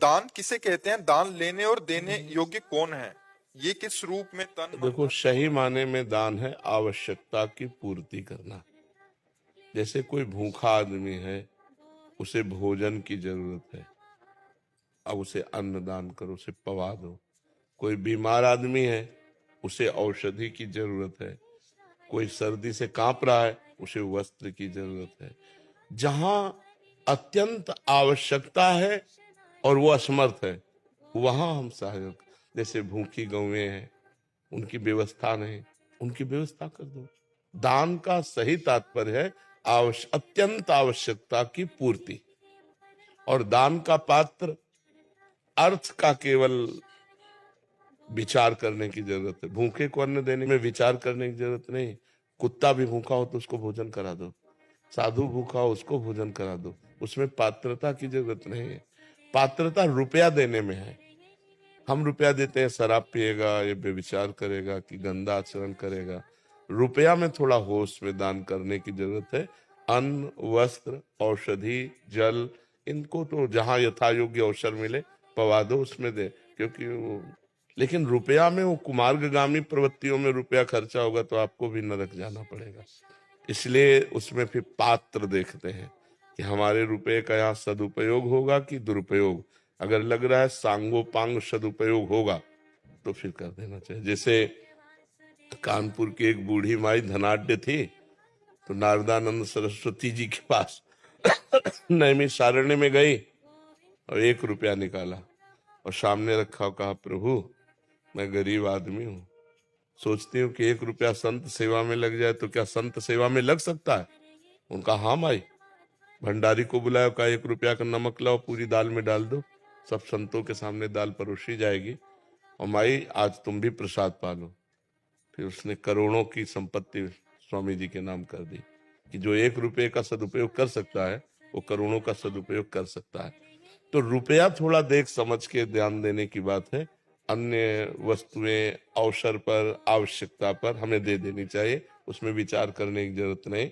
दान किसे कहते हैं? दान लेने और देने योग्य कौन है? ये किस रूप में तन मन देखो, सही माने में दान है आवश्यकता की पूर्ति करना। जैसे कोई भूखा आदमी है, उसे भोजन की जरूरत है, अब उसे अन्न दान करो, उसे पवा दो। कोई बीमार आदमी है, उसे औषधि की जरूरत है। कोई सर्दी से कांप रहा है, उसे वस्त्र की जरूरत है। जहां अत्यंत आवश्यकता है और वो असमर्थ है, वहां हम सहायक। जैसे भूखी गौएं हैं, उनकी व्यवस्था नहीं, उनकी व्यवस्था कर दो। दान का सही तात्पर्य है अत्यंत आवश्यकता की पूर्ति। और दान का पात्र अर्थ का केवल विचार करने की जरूरत है। भूखे को अन्न देने में विचार करने की जरूरत नहीं। कुत्ता भी भूखा हो तो उसको भोजन करा दो, साधु भूखा हो उसको भोजन करा दो। उसमें पात्रता की जरूरत नहीं है। पात्रता रुपया देने में है। हम रुपया देते हैं, शराब पिएगा, ये बेविचार करेगा कि गंदा आचरण करेगा। रुपया में थोड़ा होश में दान करने की जरूरत है। अन्न, वस्त्र, औषधि, जल, इनको तो जहां यथा योग्य अवसर मिले पवा दो, उसमें दे। क्योंकि लेकिन रुपया में वो कुमार्गगामी प्रवृत्तियों में रुपया खर्चा होगा तो आपको भी नरक जाना पड़ेगा। इसलिए उसमें फिर पात्र देखते हैं कि हमारे रुपए का यहाँ सदुपयोग होगा कि दुरुपयोग। अगर लग रहा है सांगोपांग सदुपयोग होगा तो फिर कर देना चाहिए। जैसे कानपुर की एक बूढ़ी माई धनाढ्य थी, तो नारदानंद सरस्वती जी के पास नैमिषारण्य में गई और 1 रुपया निकाला और सामने रखा और कहा, प्रभु मैं गरीब आदमी हूँ, सोचती हूँ कि 1 रुपया संत सेवा में लग जाए तो क्या संत सेवा में लग सकता है? उनका हाँ माई। भंडारी को बुलाया, कहा 1 रुपया का नमक लाओ, पूरी दाल में डाल दो, सब संतों के सामने दाल परोसी जाएगी, और माई आज तुम भी प्रसाद पालो। फिर उसने करोड़ों की संपत्ति स्वामी जी के नाम कर दी कि जो 1 रुपये का सदुपयोग कर सकता है वो करोड़ों का सदुपयोग कर सकता है। तो रुपया थोड़ा देख समझ के ध्यान देने की बात है। अन्य वस्तुएं अवसर पर, आवश्यकता पर हमें दे देनी चाहिए, उसमें विचार करने की जरूरत नहीं।